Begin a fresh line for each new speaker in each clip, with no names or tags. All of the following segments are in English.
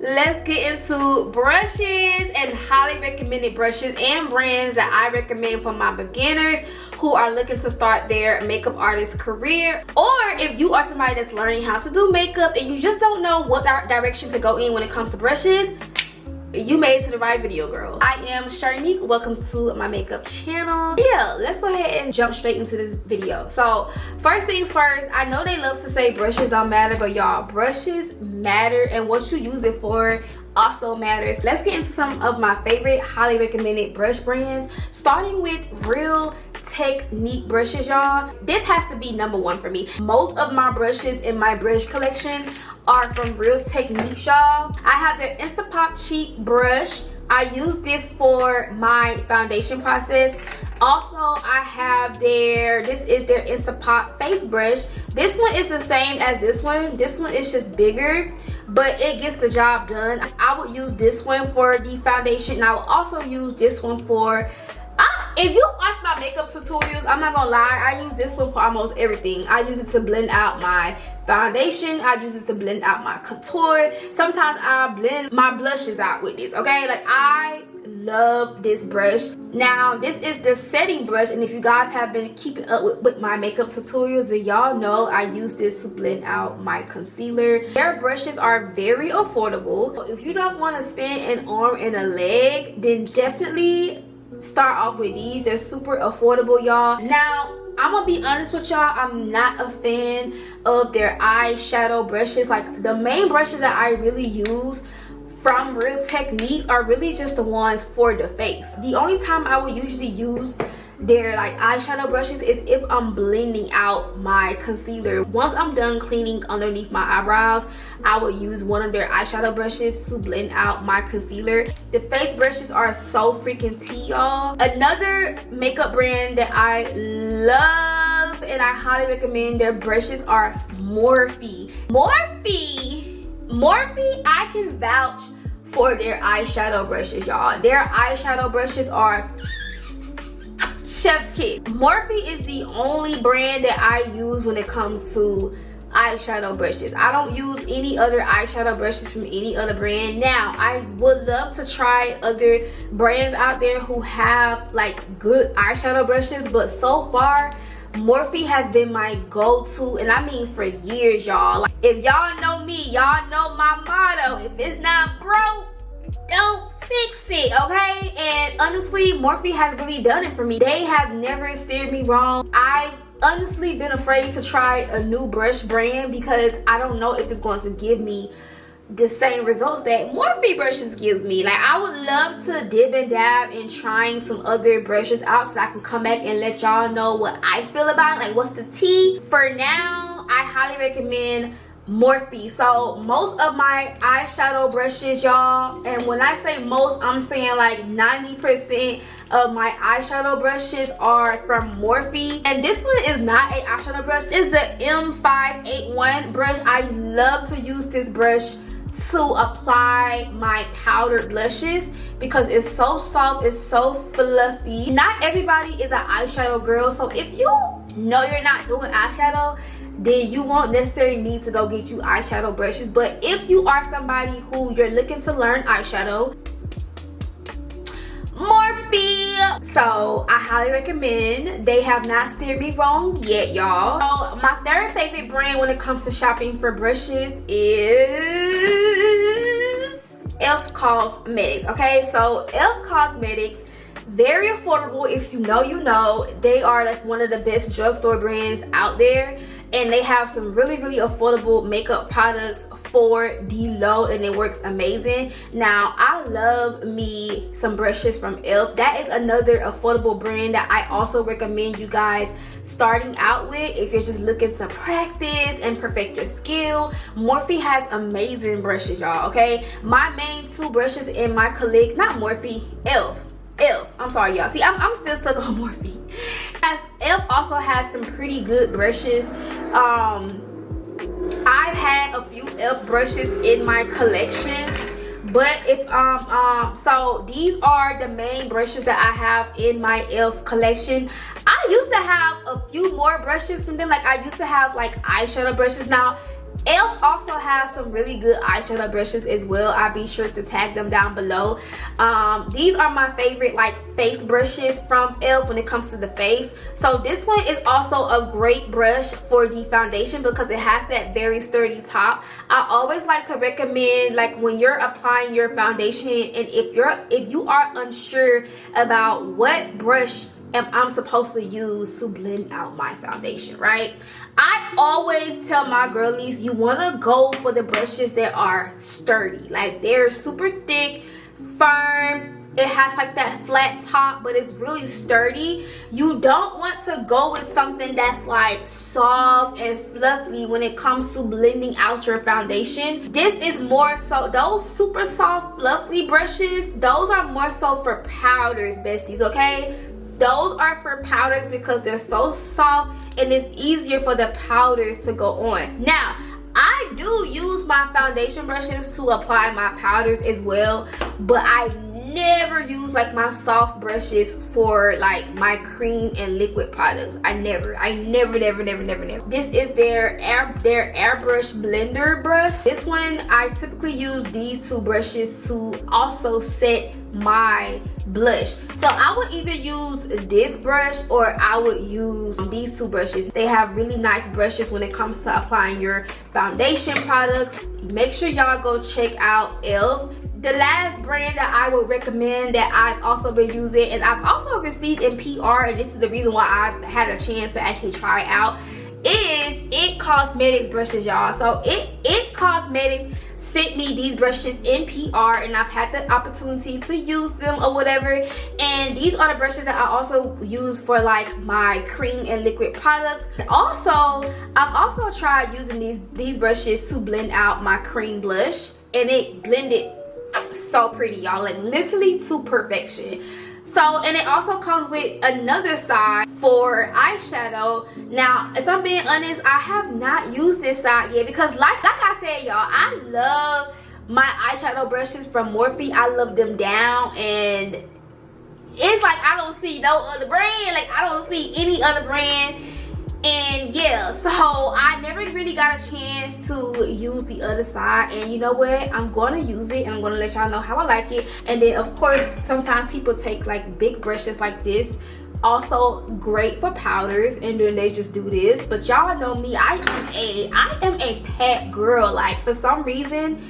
Let's get into brushes and highly recommended brushes and brands that I recommend for my beginners who are looking to start their makeup artist career, or if you are somebody that's learning how to do makeup and you just don't know what direction to go in when it comes to brushes. You made it to the right video, girl. I am Sharnique. Welcome to my makeup channel. Yeah, let's go ahead and jump straight into this video. So first things first, I know they love to say brushes don't matter, but y'all, brushes matter, and what you use it for also matters. Let's get into some of my favorite highly recommended brush brands, starting with Real Technique brushes, y'all. This has to be number one for me. Most of my brushes in my brush collection are from Real Technique, y'all. I have their Instapop Cheek brush. I use this for my foundation process. Also, I have this is their Instapop face brush. This one is the same as this one. This one is just bigger, but it gets the job done. I would use this one for the foundation, and I will also use this one for if you watch my makeup tutorials, I'm not gonna lie, I use this one for almost everything. I use it to blend out my foundation. I use it to blend out my contour. Sometimes I blend my blushes out with this, okay? Like, I love this brush. Now, this is the setting brush, and if you guys have been keeping up with my makeup tutorials, then y'all know I use this to blend out my concealer. Their brushes are very affordable. If you don't want to spend an arm and a leg, then definitely start off with these. They're super affordable, y'all. Now, I'm gonna be honest with y'all, I'm not a fan of their eyeshadow brushes. Like, the main brushes that I really use from Real Techniques are really just the ones for the face. The only time I will usually use their like eyeshadow brushes is if I'm blending out my concealer. Once I'm done cleaning underneath my eyebrows, I will use one of their eyeshadow brushes to blend out my concealer. The face brushes are so freaking tea, y'all. Another makeup brand that I love and I highly recommend their brushes are Morphe. Morphe, I can vouch for their eyeshadow brushes, y'all. Their eyeshadow brushes are chef's kiss. Morphe is the only brand that I use when it comes to eyeshadow brushes. I don't use any other eyeshadow brushes from any other brand. Now, I would love to try other brands out there who have like good eyeshadow brushes, but so far Morphe has been my go-to, and I mean for years, y'all. Like, if y'all know me, y'all know my motto: if it's not broke, don't fix it, okay? And honestly, Morphe has really done it for me. They have never steered me wrong. I've honestly been afraid to try a new brush brand because I don't know if it's going to give me the same results that Morphe brushes gives me. Like, I would love to dib and dab in trying some other brushes out so I can come back and let y'all know what I feel about it, like what's the tea. For now, I highly recommend Morphe. So most of my eyeshadow brushes, y'all, and when I say most, I'm saying like 90% of my eyeshadow brushes are from Morphe. And this one is not an eyeshadow brush. It's the M581 brush. I love to use this brush to apply my powdered blushes because it's so soft, it's so fluffy. Not everybody is an eyeshadow girl, so if you know you're not doing eyeshadow, then you won't necessarily need to go get you eyeshadow brushes. But if you are somebody who you're looking to learn eyeshadow, Morphe. So I highly recommend. They have not steered me wrong yet, y'all. So my third favorite brand when it comes to shopping for brushes is e.l.f. Cosmetics. Okay, so e.l.f. Cosmetics, very affordable. If you know, you know. They are like one of the best drugstore brands out there, and they have some really affordable makeup products for the low, and it works amazing. Now, I love me some brushes from e.l.f. That is another affordable brand that I also recommend you guys starting out with if you're just looking to practice and perfect your skill. Morphe has amazing brushes, y'all. Okay, my main two brushes in my collection, not Morphe, e.l.f. I'm sorry, y'all. See, I'm still stuck on Morphe. As e.l.f. also has some pretty good brushes. I've had a few e.l.f. brushes in my collection, but if so these are the main brushes that I have in my e.l.f. collection. I used to have a few more brushes from them. Like, I used to have like eyeshadow brushes. Now, Elf also has some really good eyeshadow brushes as well. I'll be sure to tag them down below. These are my favorite like face brushes from Elf when it comes to the face. So this one is also a great brush for the foundation because it has that very sturdy top. I always like to recommend, like, when you're applying your foundation, and if you are unsure about what brush I'm supposed to use to blend out my foundation, right? I always tell my girlies, you want to go for the brushes that are sturdy. Like, they're super thick, firm. It has like that flat top, but it's really sturdy. You don't want to go with something that's like soft and fluffy when it comes to blending out your foundation. This is more so, those super soft fluffy brushes, those are more so for powders, besties, okay? Those are for powders because they're so soft and it's easier for the powders to go on. Now, I do use my foundation brushes to apply my powders as well, but I never use like my soft brushes for like my cream and liquid products. I never. This is their airbrush blender brush. This one, I typically use these two brushes to also set my blush. So I would either use this brush or I would use these two brushes. They have really nice brushes when it comes to applying your foundation products. Make sure y'all go check out Elf. The last brand that I would recommend that I've also been using and I've also received in PR, and this is the reason why I've had a chance to actually try out, is It Cosmetics brushes, y'all. So It Cosmetics sent me these brushes in PR and I've had the opportunity to use them or whatever, and these are the brushes that I also use for like my cream and liquid products. Also, I've also tried using these brushes to blend out my cream blush, and it blended so pretty, y'all, like literally to perfection. So, and it also comes with another side for eyeshadow. Now, if I'm being honest, I have not used this side yet because like I said, y'all, I love my eyeshadow brushes from Morphe. I love them down, and it's like I don't see no other brand. Like, I don't see any other brand. And yeah, so I never really got a chance to use the other side, and you know what, I'm gonna use it and I'm gonna let y'all know how I like it. And then of course, sometimes people take like big brushes like this, also great for powders, and then they just do this. But y'all know me, I am a pet girl. Like, for some reason,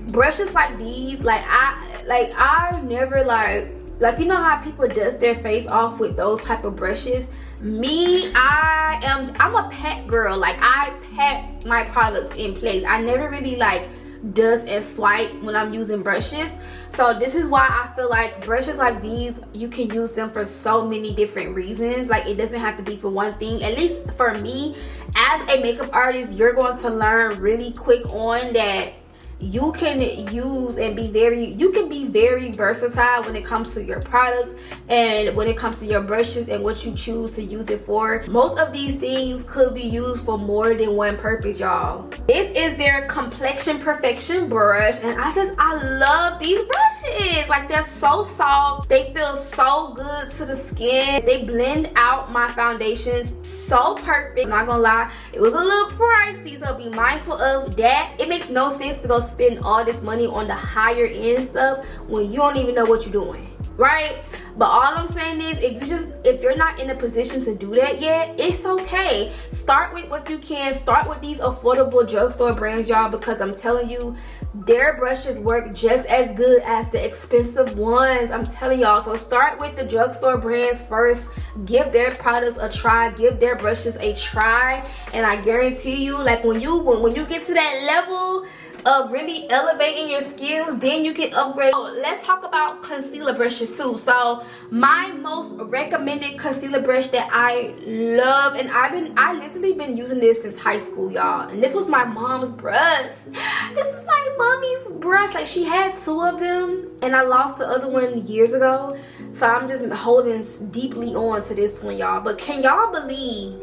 brushes like these, I never like you know how people dust their face off with those type of brushes? Me, I'm a pet girl. Like, I pack my products in place. I never really like dust and swipe when I'm using brushes. So this is why I feel like brushes like these, you can use them for so many different reasons. Like, it doesn't have to be for one thing. At least for me, as a makeup artist, you're going to learn really quick on that you can use and be very versatile when it comes to your products and when it comes to your brushes and what you choose to use it for. Most of these things could be used for more than one purpose, y'all. This is their Complexion Perfection brush, and I love these brushes. Like, they're so soft, they feel so good to the skin, they blend out my foundations so perfect. I'm not gonna lie, it was a little pricey, so be mindful of that. It makes no sense to go spend all this money on the higher end stuff when you don't even know what you're doing, right? But all I'm saying is, if you're not in a position to do that yet, it's okay. Start with what you can. Start with these affordable drugstore brands, y'all, because I'm telling you, their brushes work just as good as the expensive ones. I'm telling y'all. So start with the drugstore brands first. Give their products a try. Give their brushes a try, and I guarantee you, like, when you get to that level of really elevating your skills, then you can upgrade. So let's talk about concealer brushes too. So my most recommended concealer brush that I love, and I literally been using this since high school, y'all, and this was my mom's brush. This is my mommy's brush. Like, she had two of them and I lost the other one years ago, so I'm just holding deeply on to this one, y'all. But can y'all believe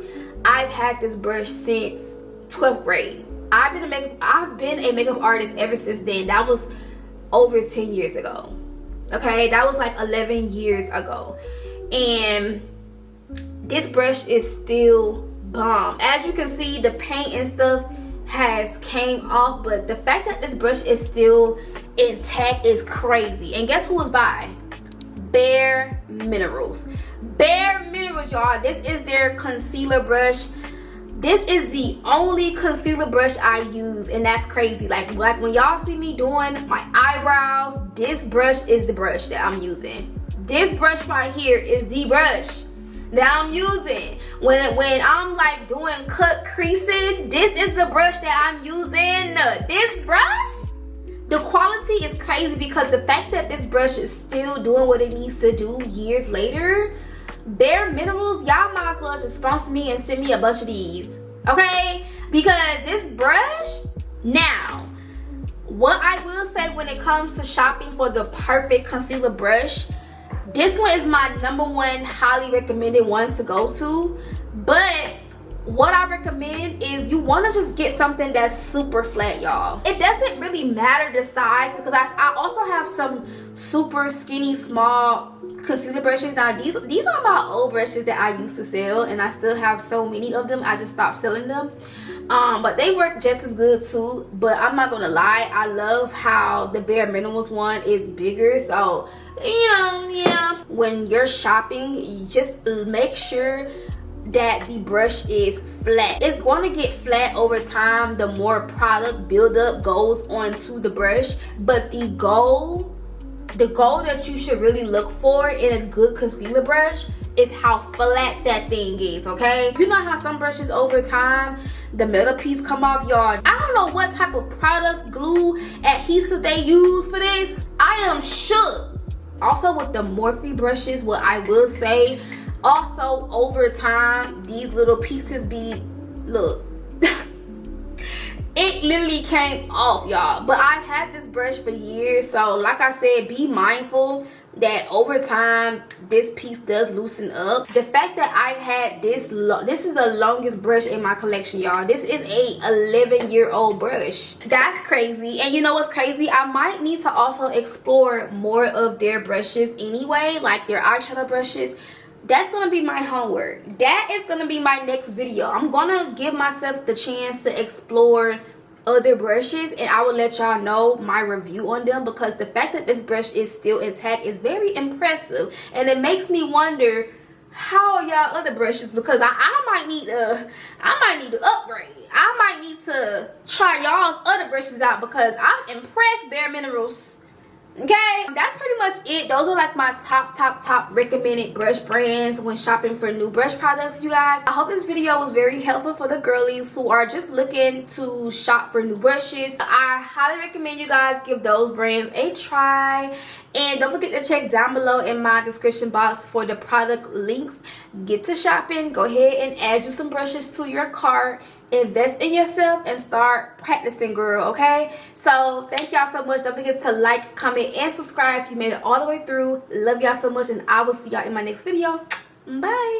I've had this brush since 12th grade? I've been a makeup artist ever since then. That was over 10 years ago. Okay, that was like 11 years ago. And this brush is still bomb. As you can see, the paint and stuff has came off, but the fact that this brush is still intact is crazy. And guess who was by? Bare Minerals. Bare Minerals, y'all. This is their concealer brush. This is the only concealer brush I use, and that's crazy. Like when y'all see me doing my eyebrows, this brush is the brush that I'm using. This brush right here is the brush that I'm using. When I'm like doing cut creases, this is the brush that I'm using. This brush, the quality is crazy because the fact that this brush is still doing what it needs to do years later. Bare Minerals, y'all might as well just sponsor me and send me a bunch of these, okay? Because this brush, now, what I will say when it comes to shopping for the perfect concealer brush, this one is my #1 highly recommended one to go to. But what I recommend is you want to just get something that's super flat, y'all. It doesn't really matter the size because I also have some super skinny small concealer brushes. Now these are my old brushes that I used to sell, and I still have so many of them. I just stopped selling them, but they work just as good too. But I'm not gonna lie, I love how the Bare Minerals one is bigger. So you know, yeah, when you're shopping, you just make sure that the brush is flat. It's going to get flat over time the more product buildup goes onto the brush. But the goal that you should really look for in a good concealer brush is how flat that thing is, okay? You know how some brushes over time the metal piece come off, y'all. I don't know what type of product, glue, adhesive they use for this. I am shook. Also with the Morphe brushes, what I will say, also over time these little pieces be, look, it literally came off, y'all. But I've had this brush for years, so like I said, be mindful that over time this piece does loosen up. The fact that I've had this is the longest brush in my collection, y'all. This is a 11-year-old brush. That's crazy. And you know what's crazy? I might need to also explore more of their brushes anyway, like their eyeshadow brushes. That's gonna be my homework. That is gonna be my next video. I'm gonna give myself the chance to explore other brushes, and I will let y'all know my review on them, because the fact that this brush is still intact is very impressive, and it makes me wonder how are y'all other brushes, because I might need to upgrade. I might need to try y'all's other brushes out, because I'm impressed, Bare Minerals. Okay, that's pretty much it. Those are like my top recommended brush brands when shopping for new brush products, you guys. I hope this video was very helpful for the girlies who are just looking to shop for new brushes. I highly recommend you guys give those brands a try, and don't forget to check down below in my description box for the product links. Get to shopping, go ahead and add you some brushes to your cart. Invest in yourself and start practicing, girl, okay? So thank y'all so much. Don't forget to like, comment, and subscribe if you made it all the way through. Love y'all so much, and I will see y'all in my next video. Bye.